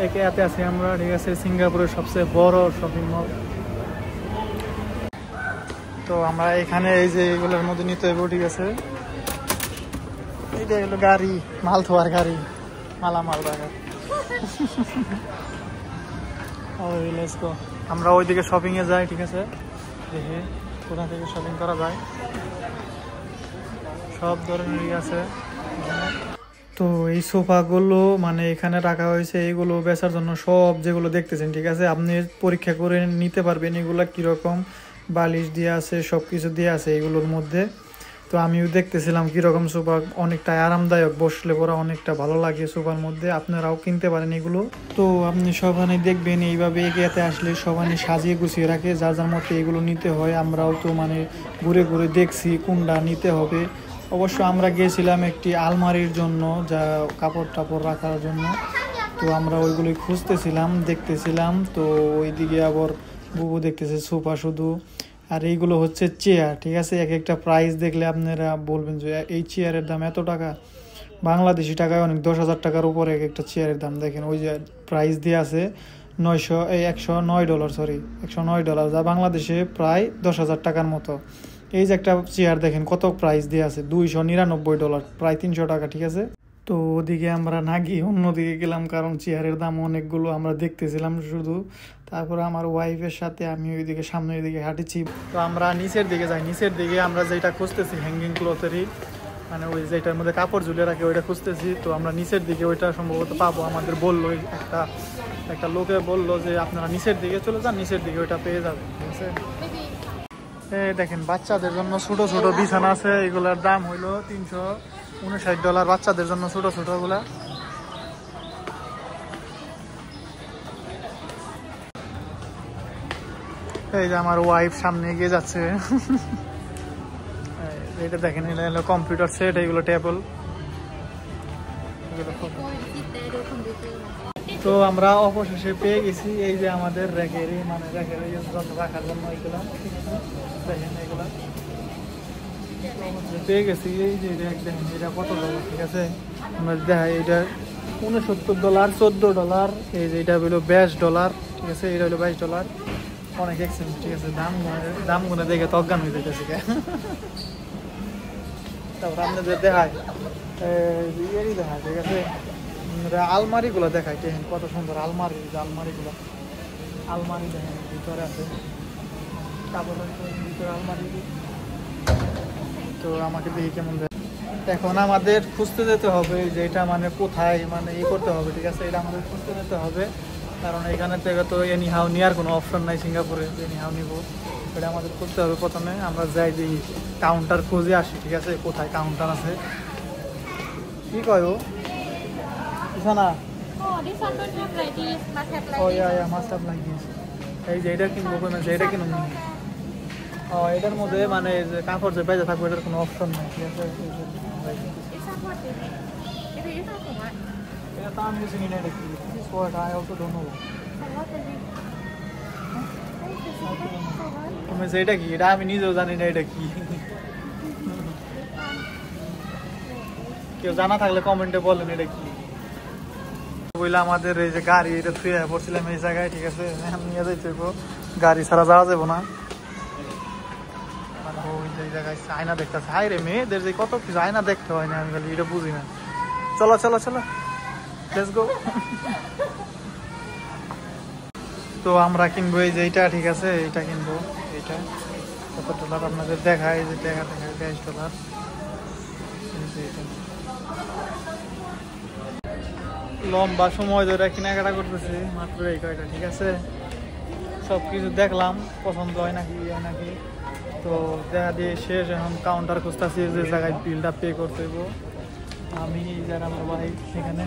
এতে আছি আমরা, ঠিক আছে, সিঙ্গাপুরের সবচেয়ে বড় শপিং মল। তো আমরা এখানে এই যে এগুলোর মধ্যে নিতে হইব, ঠিক আছে। এইটা হলো গাড়ি, মাল থোয়ার গাড়ি, মালামাল রাখার। আমরা ওইদিকে শপিং এ যাই, ঠিক আছে, দেখি কোথা থেকে শপিং করা যায়। সব ধরনেরই আছে। তো এই সোফাগুলো মানে এখানে রাখা হয়েছে, এগুলো বেচার জন্য। সব যেগুলো দেখতেছেন, ঠিক আছে, আপনি পরীক্ষা করে নিতে পারবেন এগুলা কিরকম। বালিশ দিয়ে আছে, সব কিছু দিয়ে আছে এগুলোর মধ্যে। তো আমিও দেখতেছিলাম কিরকম সোফা, অনেকটা আরামদায়ক, বসলে পরে অনেকটা ভালো লাগে সোফার মধ্যে। আপনারাও কিনতে পারেন এগুলো। তো আপনি সবাই দেখবেন এইভাবে এগিয়েতে আসলে সবাই সাজিয়ে গুছিয়ে রাখে, যার যার মতো এগুলো নিতে হয়। আমরাও তো মানে ঘুরে ঘুরে দেখছি কোনটা নিতে হবে। অবশ্য আমরা গিয়েছিলাম একটি আলমারির জন্য, যা কাপড় টাপড় রাখার জন্য। তো আমরা ওইগুলোই খুঁজতেছিলাম, দেখতেছিলাম। তো ওইদিকে আবার বুবু দেখতেছে সোফা শুধু। আর এইগুলো হচ্ছে চেয়ার, ঠিক আছে। এক একটা প্রাইস দেখলে আপনারা বলবেন যে এই চেয়ারের দাম এত টাকা। বাংলাদেশি টাকায় অনেক 10,000 টাকার উপরে এক একটা চেয়ারের দাম। দেখেন ওই যে প্রাইস দিয়ে আছে $109, সরি $109, যা বাংলাদেশে প্রায় 10,000 টাকার মতো। এই যে একটা চেয়ার দেখেন কত প্রাইস দিয়ে আছে, $299, প্রায় 300 টাকা, ঠিক আছে। তো ওদিকে আমরা না গিয়ে অন্যদিকে গেলাম, কারণ চেয়ারের দাম অনেকগুলো আমরা দেখতেছিলাম শুধু। তারপরে আমার ওয়াইফের সাথে আমি ওইদিকে সামনের দিকে হাঁটেছি। তো আমরা নিচের দিকে যাই। নিচের দিকে আমরা যেটা খুঁজতেছি হ্যাঙ্গিং ক্লথেরই, মানে ওই যেটার মধ্যে কাপড় ঝুলে রাখে ওইটা খুঁজতেছি। তো আমরা নিচের দিকে ওইটা সম্ভবত পাবো। আমাদের বললো একটা লোকে বললো যে আপনারা নিচের দিকে চলে যান, নিচের দিকে ওইটা পেয়ে যাবেন, ঠিক আছে। দেখেন বাচ্চাদের জন্য ছোট ছোট বিছানা আছে, এগুলার দাম হইলো $359 বাচ্চাদের জন্য, ছোট ছোট গুলা। এই যে আমার ওয়াইফ সামনে এগিয়ে যাচ্ছে। এটা দেখেন, এটা হলো কম্পিউটার সেট, এইগুলো টেবল। তো আমরা অবশেষে পেয়ে গেছি এই যে আমাদের র্যাকের, মানে র্যাকের রাখার জন্য এইগুলা, দেখেন এগুলা পেয়ে গেছি। এই যে র্যাক দেখেন, এটা কত ডলার, ঠিক আছে। আমরা দেখাই, এটা $69, $14। এই যে এটা হলো $22, ঠিক আছে। এটা হলো $22, অনেক এক্সপেন্সিভ, ঠিক আছে। দামগুলো দেখে তো অজ্ঞান হয়ে যেতেছে। তারপর আপনাদের দেখায় ইয়েরই দেখায়, ঠিক আছে। আলমারিগুলো দেখায়, দেখেন কত সুন্দর আলমারি। যে আলমারি দেখেন ভিতরে আছে, কাপড়ের ভিতরে আলমারি। তো আমাকে দেখি কেমন দেয়। এখন আমাদের খুঁজতে যেতে হবে যে এটা মানে কোথায় মানে করতে হবে, ঠিক আছে। এটা আমাদের খুঁজতে যেতে হবে, কারণ এখানে থেকে তো এনিহাও নেওয়ার কোনো অপশন নাই সিঙ্গাপুরে, এনিহাও নিব। এটা আমাদের খুঁজতে হবে। প্রথমে আমরা যাই দেখি, কাউন্টার খুঁজে আসি, ঠিক আছে, কোথায় কাউন্টার আছে। কি কয় ও না? এই যে এটা কিনবো, এটা কিনুন। এটার মধ্যে মানে কাপড় যে বেঁচে থাকবে এটার কোনো অপশন নাই, ঠিক আছে। এটা তো আমি চিনি না, এটা কি I also don't know. তুমি যে এটা কি, এটা আমি নিজেও জানি না এটা কি। কেউ জানা থাকলে কমেন্টে বলেন এটা কি। বললে আমাদের এই যে গাড়ি, এটা থুয়ে পড়ছিলাম এই জায়গায়, ঠিক আছে। নিয়ে যাইতে গাড়ি ছাড়া যাওয়া যাবো না। মানে ওই যে জায়গায় আয়না দেখতেছে, হাই রে মেয়েদের যে কত কিছু আয়না দেখতে হয় না, আমি খালি এটা বুঝি না। চলো চলো চলো, লেটস গো। তো আমরা কিনবো এই যে এইটা, ঠিক আছে, এইটা কিনবো। এইটা কত ডলার আপনাদের দেখায়, এই যে দেখা দেখায় $22। লম্বা সময় ধরে কেনাকাটা করতেছি, মাত্র এই কয়টা, ঠিক আছে। সব কিছু দেখলাম, পছন্দ হয় নাকি নাকি। তো দেখা দিয়ে শেষ, এখন কাউন্টার খুঁজতেছি যে জায়গায় বিলটা পে করতে হইব। আমি যারা আমার ভাই সেখানে